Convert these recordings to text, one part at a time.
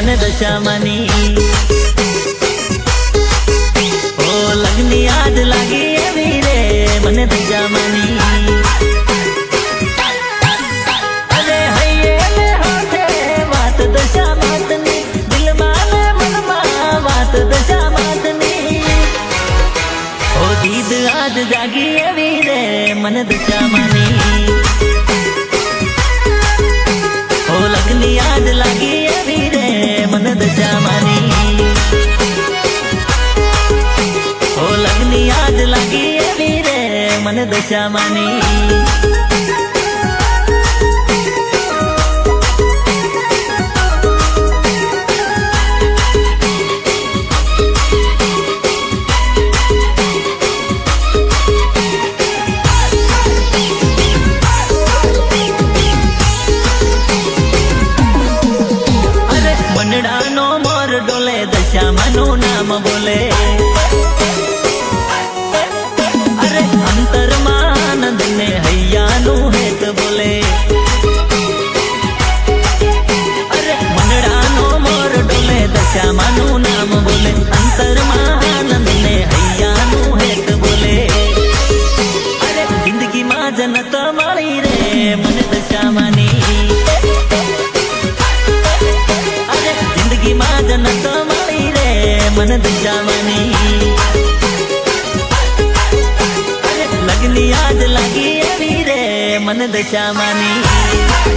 મને દશામાની ઓ લગની આજ લાગી એવી રે મને દશામાની અરે હૈયે ને હાથે વાત દશામાતની દિલમાં ને મનમાં વાત દશામાતની ઓ દીદ આજ જાગી એવી રે મને દશામાની ઓ લગની આજ લાગી એવી રે મને દશામાની ઓ લગની આજ લાગી એવી રે મને દશામાની દશામાનું નામ બોલે અરે અંતરમાં આનંદ ને હૈયાનું હેત બોલે અરે મંડળાનો મોર ડોલે દશામાનું નામ બોલે અંતરમાં આનંદ ને હૈયાનું હેત બોલે અરે જિંદગીમાં જનત મળી રે મને દશામાની અરે જિંદગીમાં જનત मन दशामानी अरे लगनी आज लगी एवी रे मन दशामानी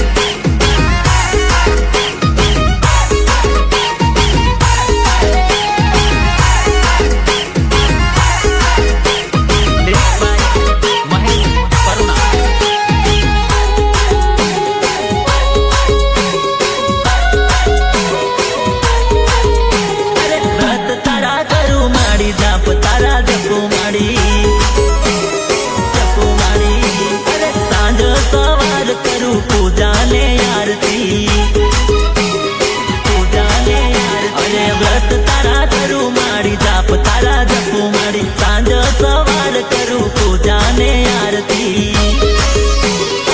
सवार करूं पूजा ने आरती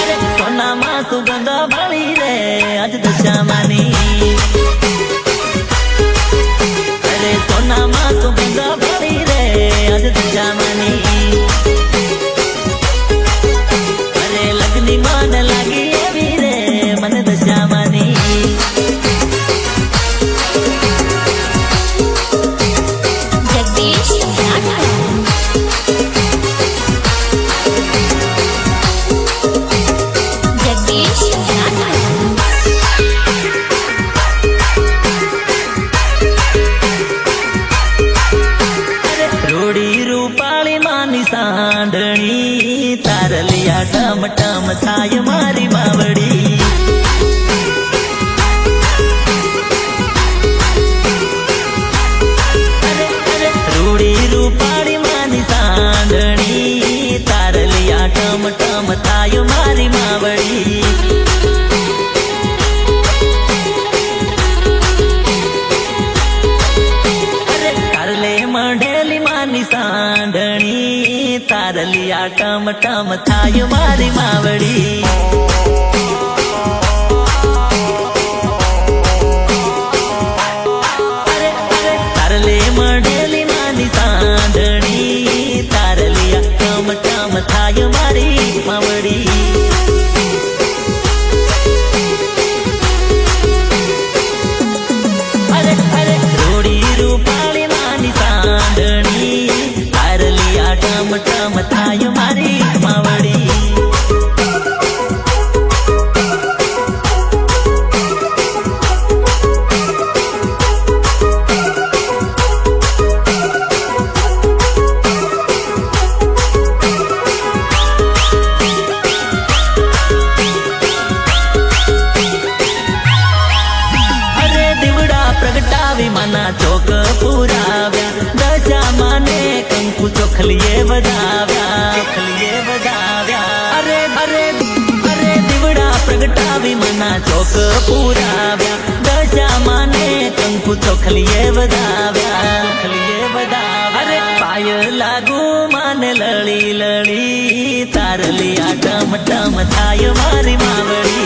अरे सोना मां सुगंध भली रे आज दशामानी अरे सोना मां सुगंध भली रे आज दशामानी अरे लगनी मान लागी एवी रे मन दशामानी सांडणी तारलिया टम टम थाय मारी मावड़ी रूड़ी रूपाड़ी मानी सांडणी तारलिया टम टम थाय मारी मावड़ी अरे करले मंडेली मानी सांडणी तारलिया टम टम थाय मारी मावड़ी तारले मंडेली मानी सांडणी तारलिया टम टम थाय मारी मावड़ी अरे अरे रोड़ी रूपाली मानी सांडणी तारलिया टम टम थाय मारी मावड़ी प्रगटावी मना चौक पुराव्या दशामाने कंकु चोखलिए बजाव्या अरे अरे अरे दिवड़ा प्रगटावी मना चौक पुराव्या दशामाने कंकु चोखलिए बजाव्या अरे पाय लागू माने लड़ी लड़ी तारलिया टम टम थाय मारी मावड़ी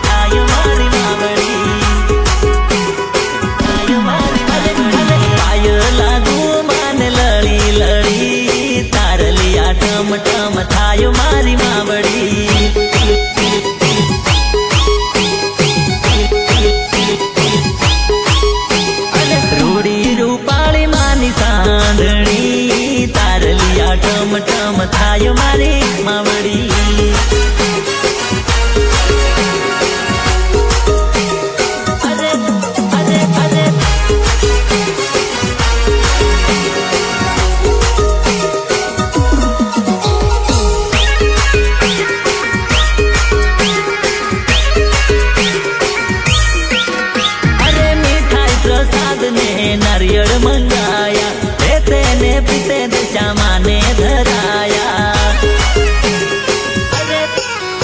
थाय मारी मावड़ी ટમ થાય મારી માવડી नारियल मंगाया देते ने पीते दशा माने धराया अरे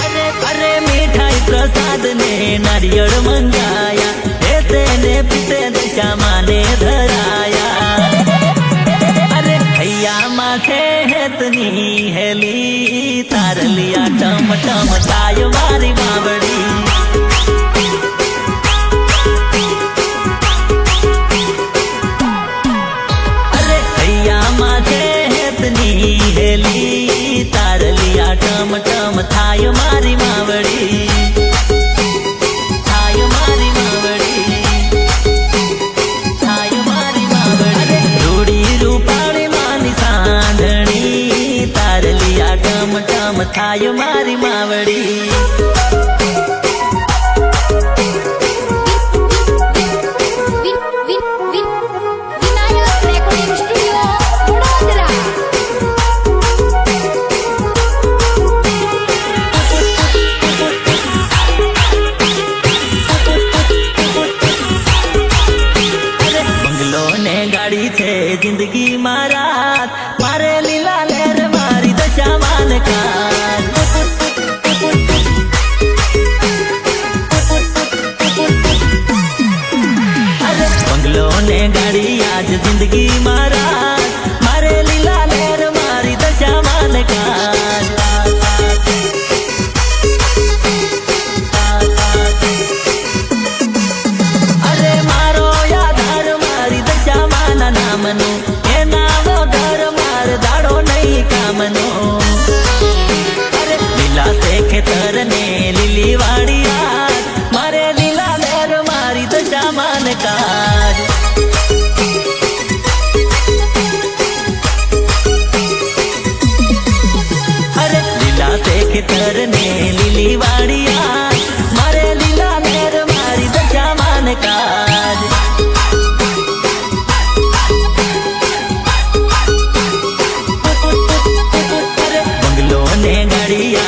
अरे अरे मिठाई प्रसाद ने नारियल मंगाया देते ने पीते दशा माने धराया अरे भैया माथे हेतनी हेली तार लिया टम टम थाय मारी मावड़ी तार लिया टम टम थाय मारी मावड़ी थाय मारी मावड़ी थाय मारी मावड़ी रूड़ी रूपाणी मानी सांधणी तार लिया टम टम थाय मारी मावड़ी गाड़ी थे जिंदगी मारा मारे लीला लहर मारी दशा मान का अरे बंगलो ने गाड़ी आज जिंदगी मारा मारे लीला लहर मारी दशा मान का नामनो ए नामो घर मार दाड़ो नहीं कामनो अरे लीला से खेतर ने लीली वाड़िया मारे लीला लहर मारी दशा मान काज अरे लीला से खेतर ने लीली वाड़िया मारे लीला लहर मारी दशा मान काज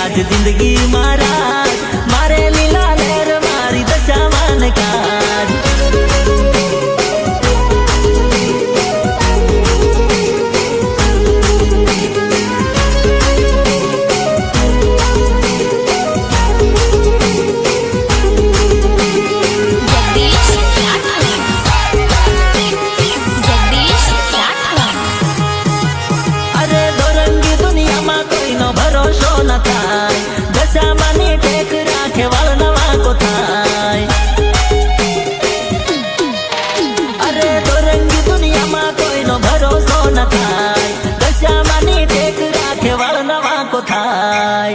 आज जिंदगी मारा मारे लीला लहर मारी दशा मान काज अरे दोरंगी दुनिया में कोई नो भरोसो न थाय दशा मानी टेक राखे वाल नवा को थाय अरे दोरंगी दुनिया में कोई नो भरोसो न थाय दशा मानी टेक राखे वाल नवा को थाय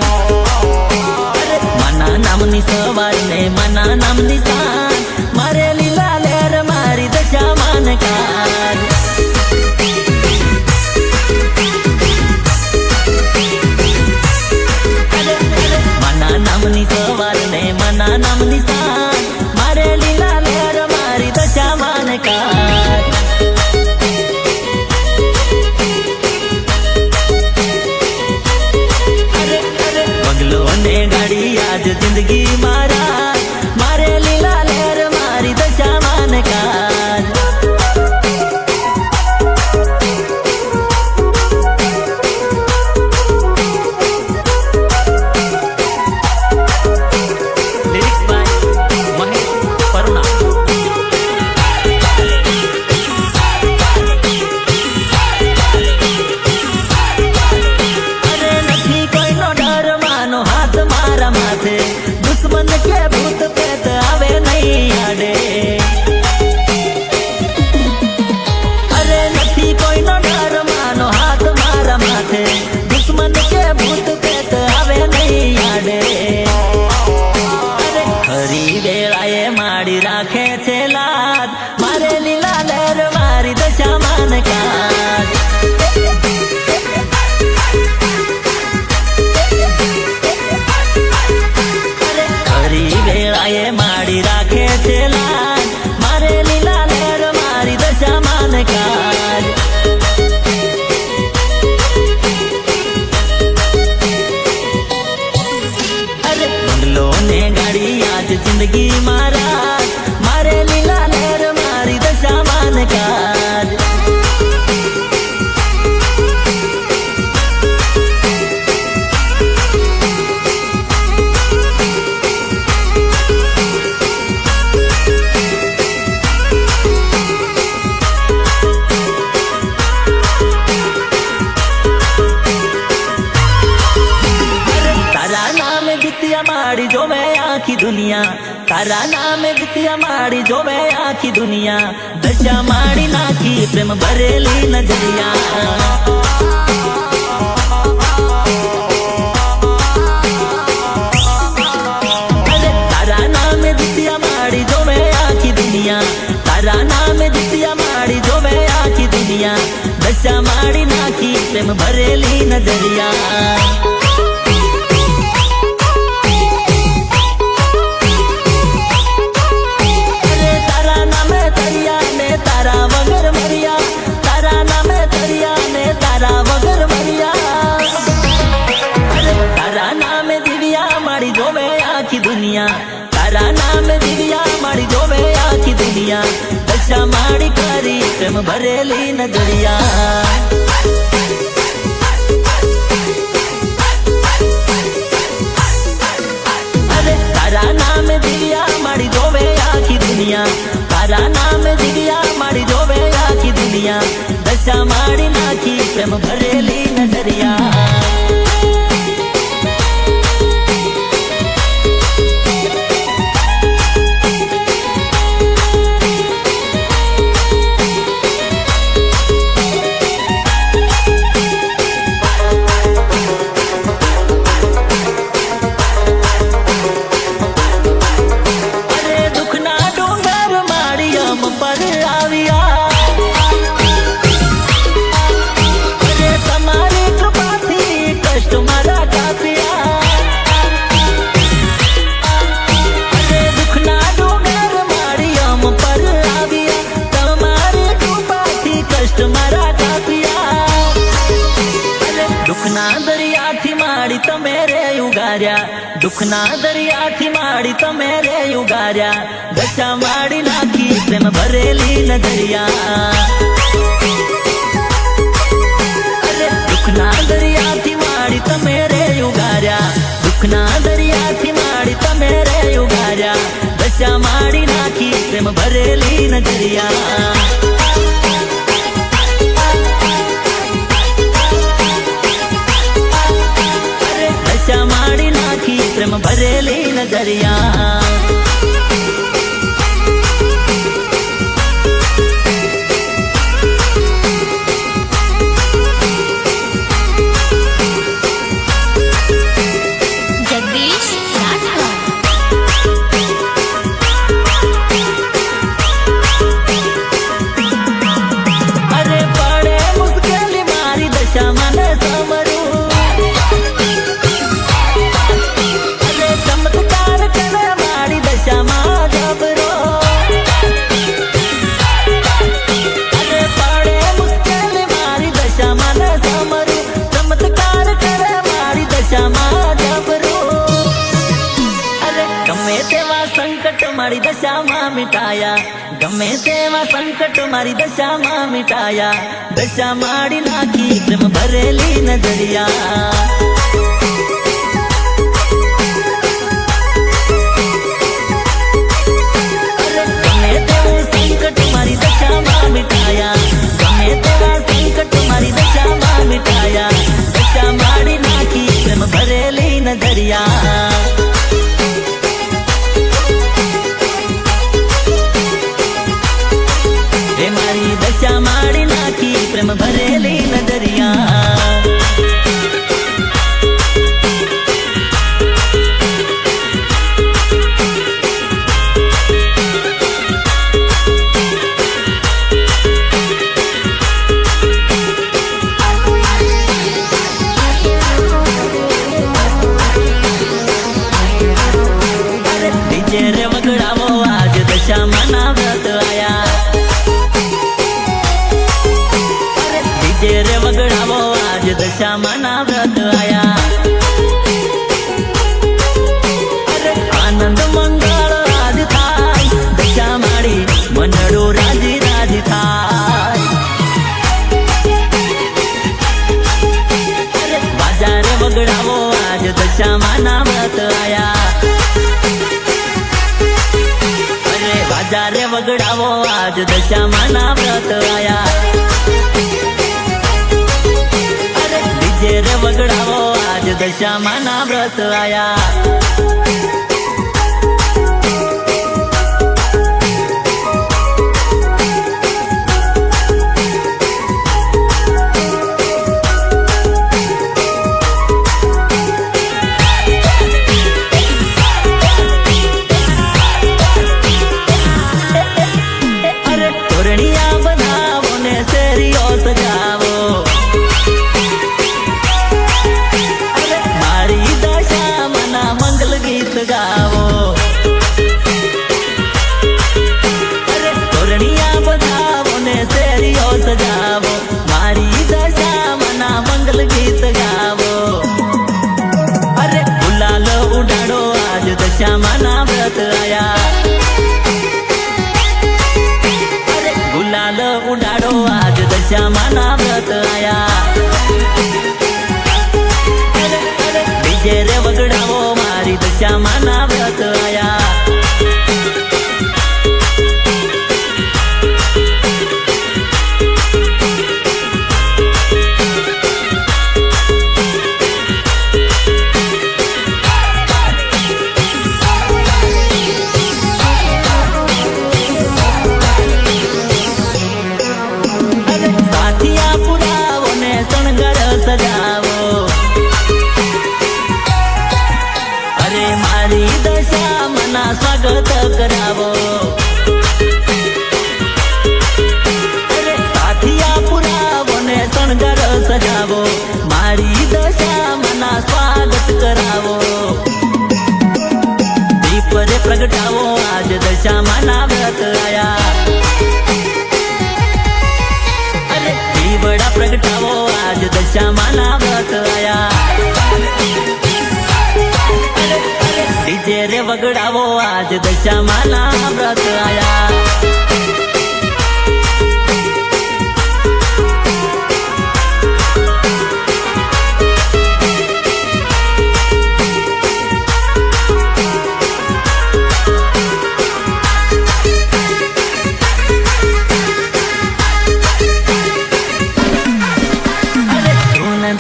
अरे मना नामनी सवार ने मना नामनी सान मारे लीला लहर मारी दशा मान काज नामनी सवार ने मना नामनी सान मारे लीला लहर मारी दशा मान काज अरे अरे बंगलो ने गाड़ी आज जिंदगी मारा मारे लीला लहर दुनिया तारा नाम दित्या माड़ी जोवे आखी दुनिया दशा माड़ी नाखी प्रेम भरेली नजरिया तारा नाम दित्या माड़ी जोवे आखी दुनिया तारा नाम दित्या माड़ी जोवे आखी दुनिया दशा माड़ी नाखी प्रेम भरेली नजरिया तारा वगर मरिया तारा नाम दरिया ने तारा वगर मरिया तारा नाम दिव्या माड़ी जोवे आखी दुनिया तारा नाम दिव्या माड़ी जोवे आखी दुनिया दशा माड़ी करी प्रेम भरेली नजरिया तारा नाम दिव्या माड़ी जोवे आखी दुनिया तारा नाम दिव्या माड़ी जोवे आखी दुनिया दशा माड़ी नाखी प्रेम भरेली नजरिया दुखना दरिया थी माड़ी तो मेरे उगार्या दशा माड़ी नाखी प्रेम भरेली नजरिया दुखना दरिया थी माड़ी तो मेरे उगार्या दुखना दरिया थी माड़ी तो मेरे उगार्या दशा माड़ी नाखी प्रेम भरेली नजरिया दशा माड़ी नाखी प्रेम भरेली नजरिया जगदीश राठौर अरे पड़े मुश्किल मारी दशा मन समरू मारी दशा मां मिटाया गमे तेवा संकट मारी दशा मां मिटाया दशा माड़ी नाखी प्रेम भरेली नजरिया गमे तेवा संकट मारी दशा मां मिटाया गमे तेवा संकट मारी दशा मां मिटाया दशा माड़ी नाखी प्रेम भरेली नजरिया मारी दशा माड़ी नाखी प्रेम भरेली नजरिया डीजे रे वगड़ावो आज दशा मना व्रत आया रे वगड़ावो आज दशा मना व्रत आया अरे आनंद मंगल राज थाय दशा माड़ी मनडो राजी राज थाय अरे बाजार वगड़ावो आज दशा मना व्रत आया अरे बाजार वगड़ावो आज दशा मना व्रत आया रे वगड़ावो आज दशा माना व्रत आया વ્રત આયા ડીજે રે વગડાવો મારી દશામાં ના વ્રત આયા સજાવો અરે મારી દશામાં સ્વાગત કરાવો અરે સાથિયા પુરાવો ને શણગાર સજાવો મારી દશામાં સ્વાગત કરાવો દીપ રે પ્રગટાવો આજ દશામાં વ્રત આયા અરે દીવડા પ્રગટાવો આજ દશામાં વ્રત આયા ડીજે રે વગડાવો આજ દશામાં વ્રત આયા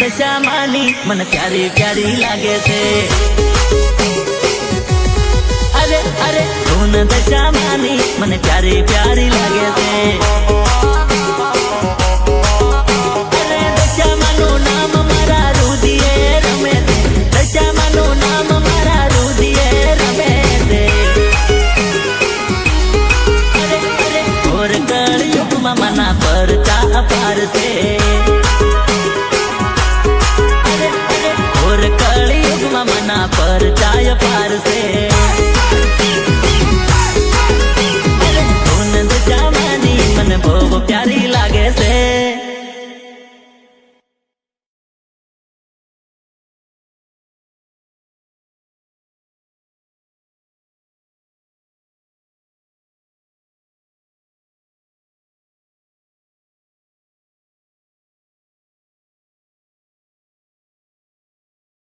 દશામાની મને પ્યારી પ્યારી લાગે છે અરે અરે ધૂન દશામાની મને પ્યારી પ્યારી લાગે છે અરે દશામાનું નામ મારા રુધિરે રમે છે દશામાનું નામ મારા રુધિરે રમે છે અરે અરે ઘોર કળયુગમાં મના પરચા અપાર છે